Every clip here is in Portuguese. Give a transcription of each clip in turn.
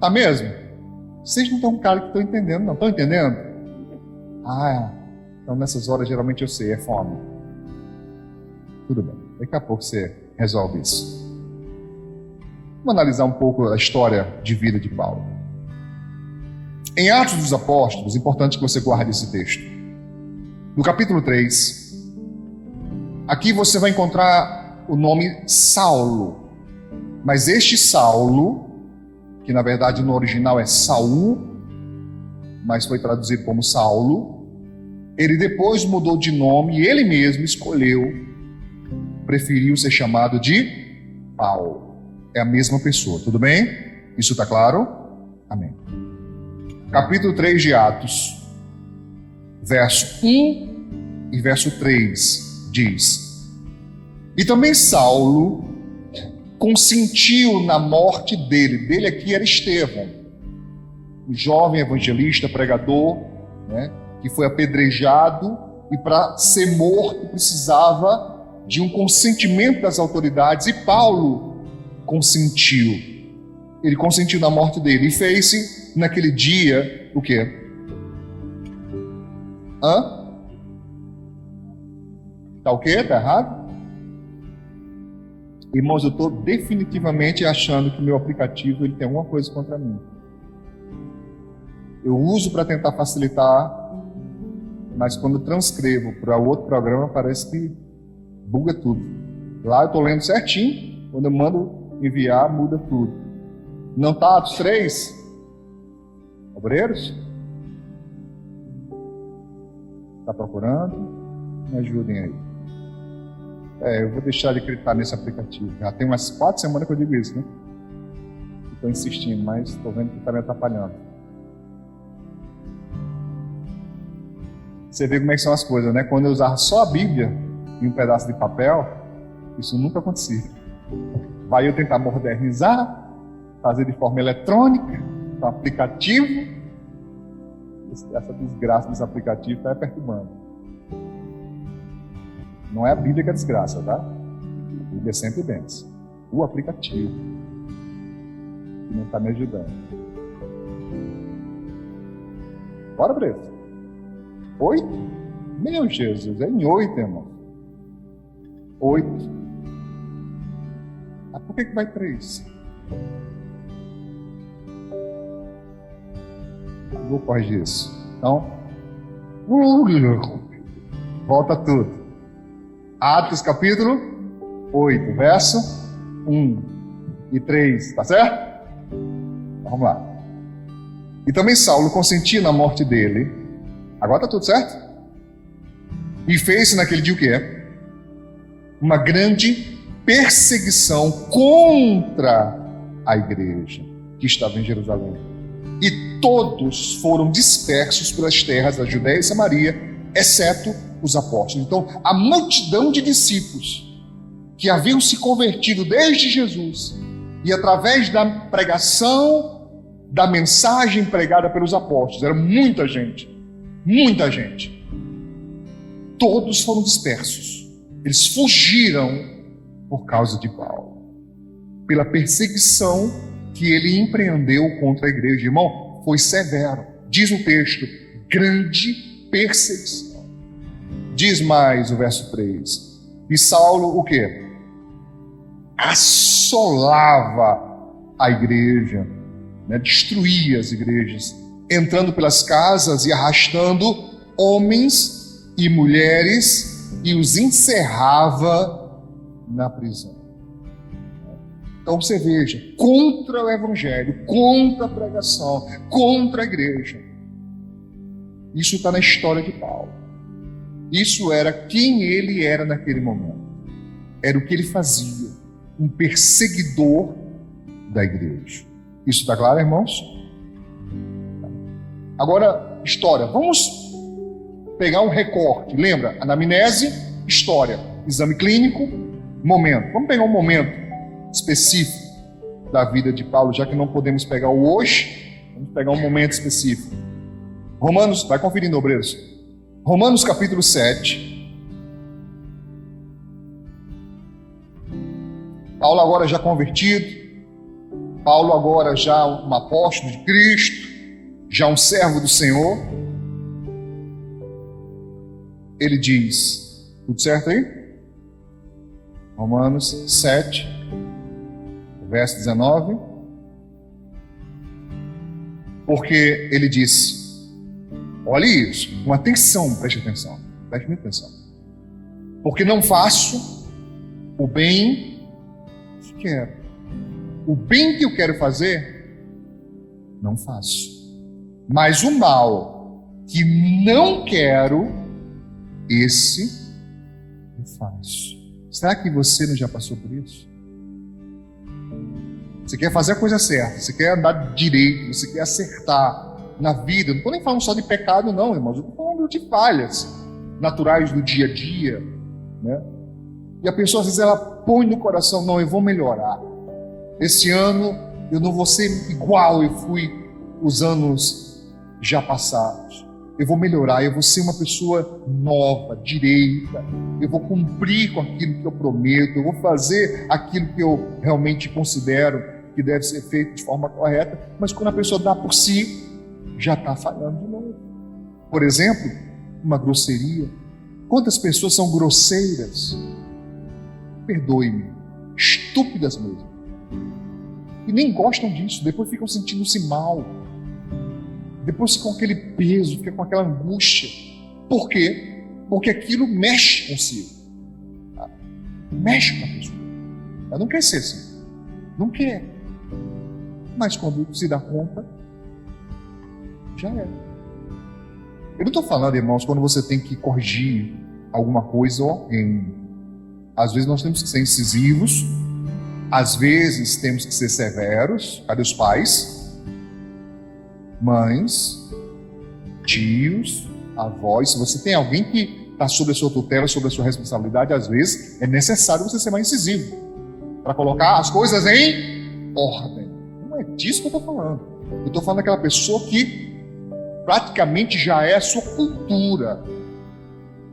Tá mesmo? Vocês não estão cara que estão entendendo, não. Estão entendendo? Então nessas horas geralmente eu sei, é fome. Tudo bem, daqui a pouco você resolve isso. Vamos analisar um pouco a história de vida de Paulo. Em Atos dos Apóstolos, importante que você guarde esse texto. No capítulo 3, aqui você vai encontrar o nome Saulo. Mas este Saulo, que na verdade no original é Saul, mas foi traduzido como Saulo, ele depois mudou de nome e ele mesmo preferiu ser chamado de Paulo. É a mesma pessoa, tudo bem? Isso está claro? Amém. Capítulo 3 de Atos, verso 1 e verso 3 diz: E também Saulo consentiu na morte dele aqui era Estevão, um jovem evangelista, pregador, que foi apedrejado e para ser morto precisava de um consentimento das autoridades, e Paulo consentiu. Ele consentiu na morte dele e fez naquele dia o quê? Tá o quê? Tá errado? Irmãos, eu estou definitivamente achando que o meu aplicativo ele tem alguma coisa contra mim. Eu uso para tentar facilitar, mas quando transcrevo para outro programa parece que buga tudo. Lá eu estou lendo certinho, quando eu mando enviar, muda tudo. Não está Atos 3? Obreiros? Está procurando? Me ajudem aí. Eu vou deixar de acreditar nesse aplicativo. Já tem umas 4 semanas que eu digo isso, né? Estou insistindo, mas estou vendo que está me atrapalhando. Você vê como é que são as coisas, né? Quando eu usava só a Bíblia e um pedaço de papel, isso nunca acontecia. Vai eu tentar modernizar, fazer de forma eletrônica, com aplicativo. Essa desgraça desse aplicativo está perturbando. Não é a Bíblia que é desgraça, tá? A Bíblia sempre vence. O aplicativo que não está me ajudando. Bora, Breno. 8? Meu Jesus, é em 8, irmão. 8. Por que vai 3? Vou corrigir isso. Então, volta tudo. Atos capítulo 8, verso 1 e 3, tá certo? Vamos lá. E também Saulo consentia na morte dele. Agora tá tudo certo? E fez naquele dia o quê? Uma grande perseguição contra a igreja que estava em Jerusalém. E todos foram dispersos pelas terras da Judéia e Samaria, exceto os apóstolos. Então, a multidão de discípulos que haviam se convertido desde Jesus e através da pregação, da mensagem pregada pelos apóstolos, era muita gente, todos foram dispersos. Eles fugiram por causa de Paulo, pela perseguição que ele empreendeu contra a igreja. Irmão, foi severo. Diz o texto, grande perseguição. Diz mais o verso 3. E Saulo o quê? Assolava a igreja, destruía as igrejas, entrando pelas casas e arrastando homens e mulheres e os encerrava na prisão. Então você veja, contra o evangelho, contra a pregação, contra a igreja. Isso está na história de Paulo. Isso era quem ele era naquele momento. Era o que ele fazia, um perseguidor da igreja. Isso está claro, irmãos? Agora, história. Vamos pegar um recorte. Lembra? Anamnese, história. Exame clínico, momento. Vamos pegar um momento específico da vida de Paulo, já que não podemos pegar o hoje, vamos pegar um momento específico. Romanos, vai conferindo, obreiros. Romanos capítulo 7. Paulo agora já convertido, Paulo agora já um apóstolo de Cristo, já um servo do Senhor, ele diz, tudo certo aí? Romanos 7, verso 19. Porque ele disse, olhe isso, com atenção, preste atenção, preste muita atenção. Porque não faço o bem que quero. O bem que eu quero fazer, não faço. Mas o mal que não quero, esse eu faço. Será que você não já passou por isso? Você quer fazer a coisa certa, você quer andar direito, você quer acertar na vida. Não estou nem falando só de pecado não, irmãos. Eu estou falando de falhas naturais do dia a dia, né? E a pessoa às vezes ela põe no coração, não, eu vou melhorar. Esse ano eu não vou ser igual eu fui os anos já passados. Eu vou melhorar, eu vou ser uma pessoa nova, direita. Eu vou cumprir com aquilo que eu prometo. Eu vou fazer aquilo que eu realmente considero que deve ser feito de forma correta. Mas quando a pessoa dá por si, já está falhando de novo. Por exemplo, uma grosseria. Quantas pessoas são grosseiras? Perdoe-me, estúpidas mesmo. E nem gostam disso, depois ficam sentindo-se mal. Depois fica com aquele peso, fica com aquela angústia. Por quê? Porque aquilo mexe consigo. Mexe com a pessoa. Ela não quer ser assim. Não quer. Mas quando se dá conta, já é. Eu não estou falando, irmãos, quando você tem que corrigir alguma coisa ou alguém. Às vezes nós temos que ser incisivos. Às vezes temos que ser severos. Cadê os pais? Mães, tios, avós. Se você tem alguém que está sob a sua tutela, sob a sua responsabilidade, às vezes é necessário você ser mais incisivo para colocar as coisas em ordem. Não é disso que eu estou falando. Eu estou falando daquela pessoa que praticamente já é a sua cultura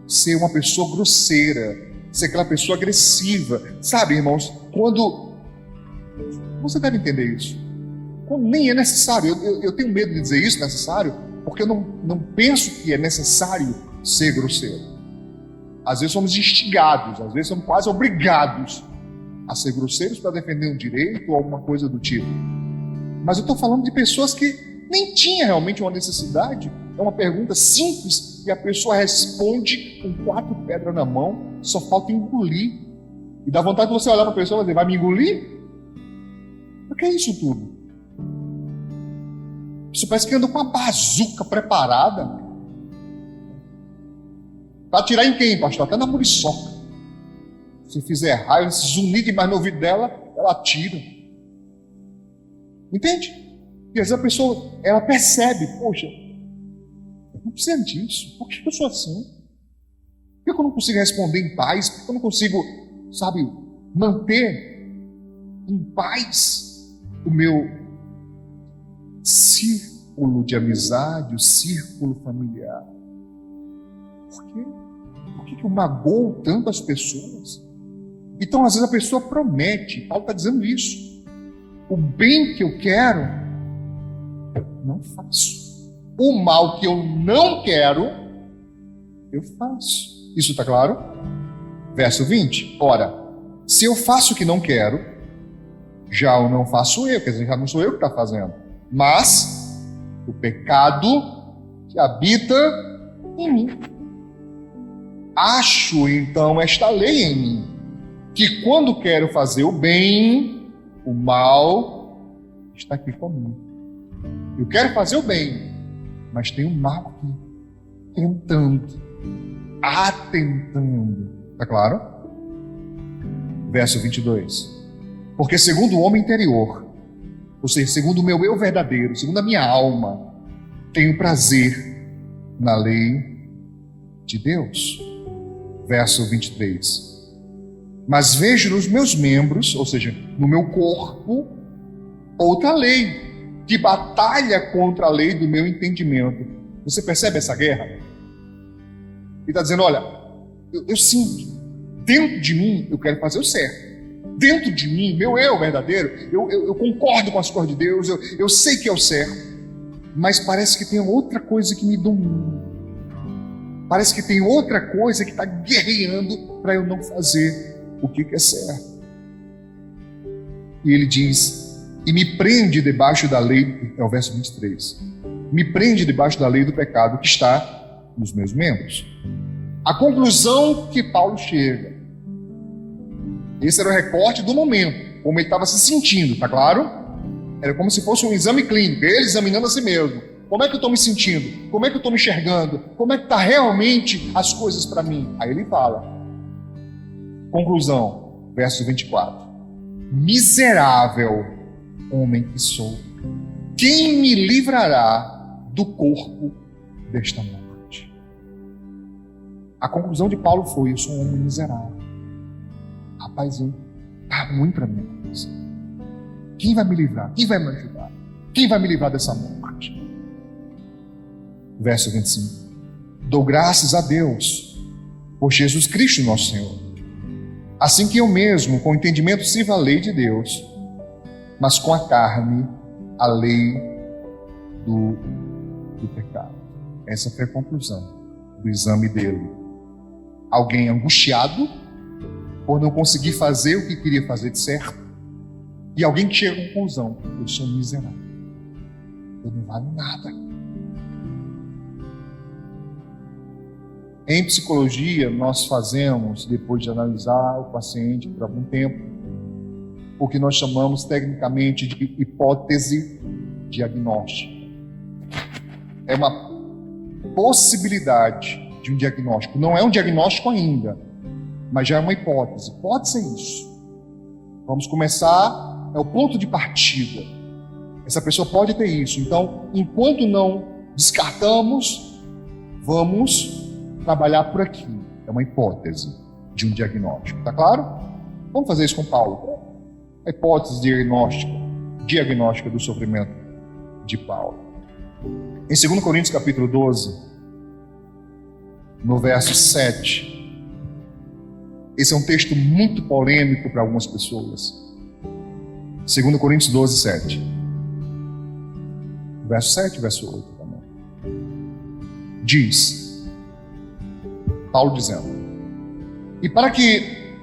ser uma pessoa grosseira, ser aquela pessoa agressiva. Sabe, irmãos, quando você deve entender isso. Nem é necessário, eu tenho medo de dizer isso necessário, porque eu não penso que é necessário ser grosseiro. Às vezes somos instigados, às vezes somos quase obrigados a ser grosseiros para defender um direito ou alguma coisa do tipo. Mas eu estou falando de pessoas que nem tinha realmente uma necessidade. É uma pergunta simples e a pessoa responde com 4 pedras na mão, só falta engolir. E dá vontade de você olhar para a pessoa e dizer, vai me engolir? Por que é isso tudo? Isso parece que anda com uma bazuca preparada para atirar em quem, pastor? Até na muriçoca. Se fizer raio, se zunir demais no ouvido dela, ela atira. Entende? E às vezes a pessoa, ela percebe, poxa, eu não preciso disso. Por que eu sou assim? Por que eu não consigo responder em paz? Por que eu não consigo, sabe, manter em paz o meu círculo de amizade, o círculo familiar? Por quê? Por que eu magoo tanto as pessoas? Então, às vezes a pessoa promete, Paulo está dizendo isso. O bem que eu quero, não faço. O mal que eu não quero, eu faço. Isso está claro? Verso 20. Ora, se eu faço o que não quero, já o não faço eu, quer dizer, já não sou eu que está fazendo. Mas o pecado que habita em mim. Acho então esta lei em mim, que quando quero fazer o bem, o mal está aqui comigo. Eu quero fazer o bem, mas tem um mal aqui, tentando, atentando. Está claro? Verso 22. Porque segundo o homem interior, ou seja, segundo o meu eu verdadeiro, segundo a minha alma, tenho prazer na lei de Deus. Verso 23. Mas vejo nos meus membros, ou seja, no meu corpo, outra lei, que batalha contra a lei do meu entendimento. Você percebe essa guerra? Ele está dizendo, olha, eu sinto, dentro de mim, eu quero fazer o certo. dentro de mim, meu eu verdadeiro, eu concordo com as coisas de Deus, eu sei que é o certo, mas parece que tem outra coisa que me domina. Parece que tem outra coisa que está guerreando para eu não fazer o que é certo. E ele diz, e me prende debaixo da lei, é o verso 23, me prende debaixo da lei do pecado que está nos meus membros. A conclusão que Paulo chega, esse era o recorte do momento, como ele estava se sentindo, tá claro? Era como se fosse um exame clínico, ele examinando a si mesmo. Como é que eu estou me sentindo? Como é que eu estou me enxergando? Como é que está realmente as coisas para mim? Aí ele fala, conclusão, verso 24. Miserável homem que sou, quem me livrará do corpo desta morte? A conclusão de Paulo foi, eu sou um homem miserável. Rapazinho, está ruim para mim. Quem vai me livrar? Quem vai me ajudar? Quem vai me livrar dessa morte? Verso 25. Dou graças a Deus por Jesus Cristo nosso Senhor. Assim que eu mesmo, com entendimento, sirva a lei de Deus, mas com a carne, a lei do pecado. Essa foi a conclusão do exame dele. Alguém angustiado por não conseguir fazer o que queria fazer de certo, e alguém que chega à conclusão, eu sou miserável, eu não valho nada. Em psicologia, nós fazemos, depois de analisar o paciente por algum tempo, o que nós chamamos tecnicamente de hipótese diagnóstica. É uma possibilidade de um diagnóstico. Não é um diagnóstico ainda, mas já é uma hipótese. Pode ser isso. Vamos começar, é o ponto de partida. Essa pessoa pode ter isso. Então, enquanto não descartamos, vamos trabalhar por aqui. É uma hipótese de um diagnóstico. Tá claro? Vamos fazer isso com Paulo. A hipótese diagnóstica do sofrimento de Paulo. Em 2 Coríntios capítulo 12, no verso 7, esse é um texto muito polêmico para algumas pessoas. 2 Coríntios 12, 7. Verso 7 e verso 8 também. Diz, Paulo dizendo, e para que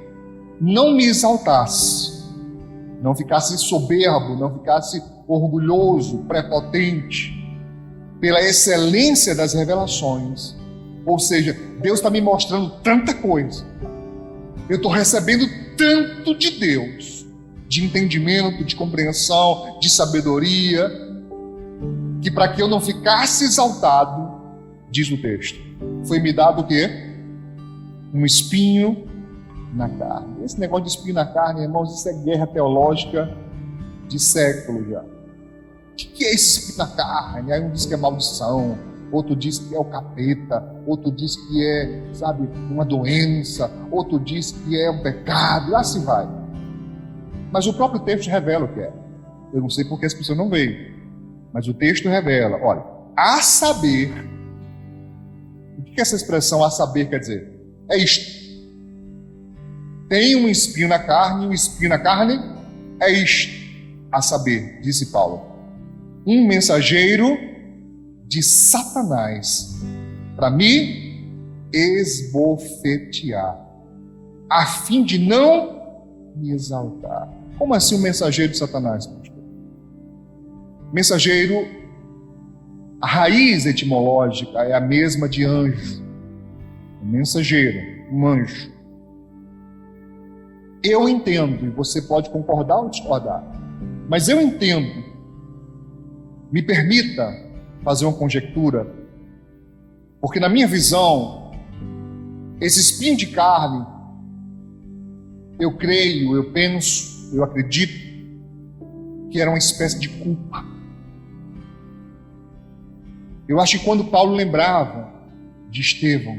não me exaltasse, não ficasse soberbo, não ficasse orgulhoso, prepotente, pela excelência das revelações, ou seja, Deus está me mostrando tanta coisa, eu estou recebendo tanto de Deus, de entendimento, de compreensão, de sabedoria, que para que eu não ficasse exaltado, diz o texto, foi me dado o quê? Um espinho na carne. Esse negócio de espinho na carne, irmãos, isso é guerra teológica de séculos já. O que é esse espinho na carne? Aí um diz que é maldição, outro diz que é o capeta, outro diz que é, sabe, uma doença, outro diz que é um pecado, e assim vai. Mas o próprio texto revela o que é. Eu não sei porque as pessoas não veem, mas o texto revela, olha, a saber, o que essa expressão a saber quer dizer? É isto. Tem um espinho na carne, e o espinho na carne é isto, a saber, disse Paulo, um mensageiro de Satanás para me esbofetear, a fim de não me exaltar. Como assim um mensageiro de Satanás, pastor? Mensageiro, a raiz etimológica é a mesma de anjo. Um mensageiro, um anjo. Eu entendo, e você pode concordar ou discordar, mas eu entendo, me permita fazer uma conjectura, porque na minha visão, esse espinho de carne, eu creio, eu penso, eu acredito, que era uma espécie de culpa. Eu acho que quando Paulo lembrava de Estevão,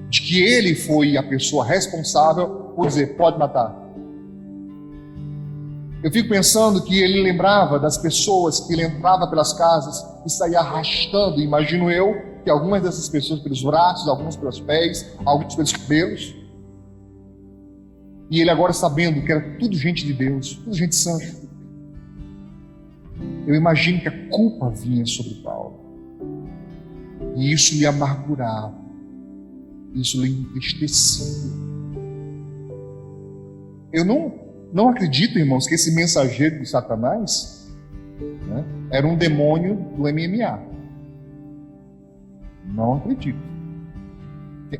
de que ele foi a pessoa responsável por dizer, pode matar. Eu fico pensando que ele lembrava das pessoas que ele entrava pelas casas e saía arrastando, imagino eu, que algumas dessas pessoas pelos braços, alguns pelos pés, alguns pelos cabelos. E ele agora sabendo que era tudo gente de Deus, tudo gente santa. Eu imagino que a culpa vinha sobre Paulo. E isso lhe amargurava. Isso lhe entristecia. Eu não acredito, irmãos, que esse mensageiro de Satanás, né, era um demônio do MMA. Não acredito.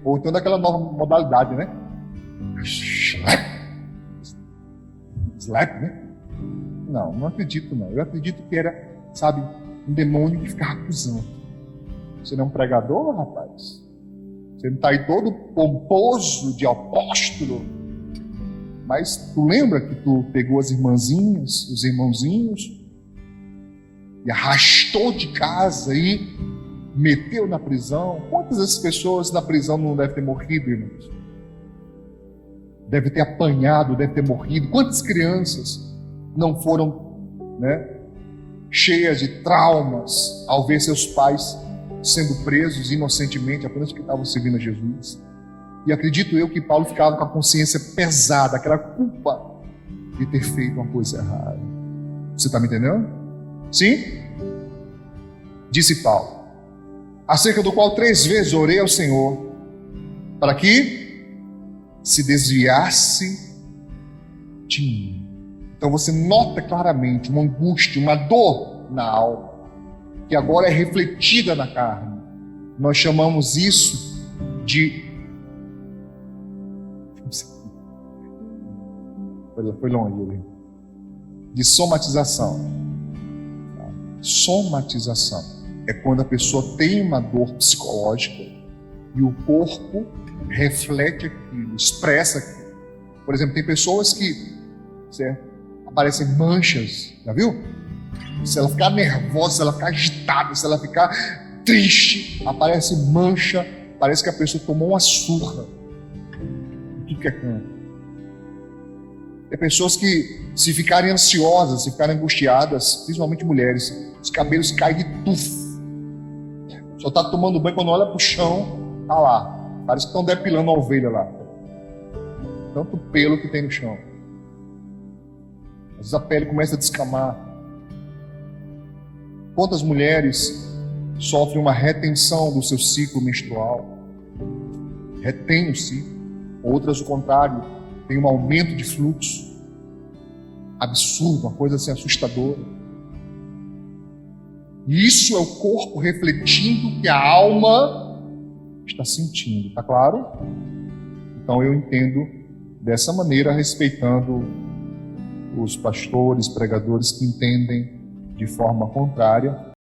Ou então daquela nova modalidade, né? Slap, né? Não acredito não. Eu acredito que era, sabe, um demônio que ficava acusando. Você não é um pregador, rapaz? Você não está aí todo pomposo de apóstolo? Mas tu lembra que tu pegou as irmãzinhas, os irmãozinhos, e arrastou de casa e meteu na prisão? Quantas dessas pessoas na prisão não devem ter morrido, irmãos? Deve ter apanhado, deve ter morrido. Quantas crianças não foram, né, cheias de traumas ao ver seus pais sendo presos inocentemente, apenas porque estavam servindo a Jesus? E acredito eu que Paulo ficava com a consciência pesada, aquela culpa de ter feito uma coisa errada. Você está me entendendo? Sim? Disse Paulo, acerca do qual 3 vezes orei ao Senhor, para que se desviasse de mim. Então você nota claramente uma angústia, uma dor na alma, que agora é refletida na carne. Nós chamamos isso de... Foi longe. De somatização. Somatização é quando a pessoa tem uma dor psicológica e o corpo reflete aquilo, expressa aquilo. Por exemplo, tem pessoas que, certo, aparecem manchas, já viu? Se ela ficar nervosa, se ela ficar agitada, se ela ficar triste, aparece mancha, parece que a pessoa tomou uma surra. O que é canto? Tem pessoas que, se ficarem ansiosas, se ficarem angustiadas, principalmente mulheres, os cabelos caem de tufo. Só está tomando banho, quando olha para o chão, tá lá. Parece que estão depilando a ovelha lá. Tanto pelo que tem no chão. Às vezes a pele começa a descamar. Quantas mulheres sofrem uma retenção do seu ciclo menstrual? Retém o ciclo. Outras, o contrário, tem um aumento de fluxo. Absurdo, uma coisa assim assustadora. E isso é o corpo refletindo o que a alma está sentindo, tá claro? Então eu entendo dessa maneira, respeitando os pastores, pregadores que entendem de forma contrária.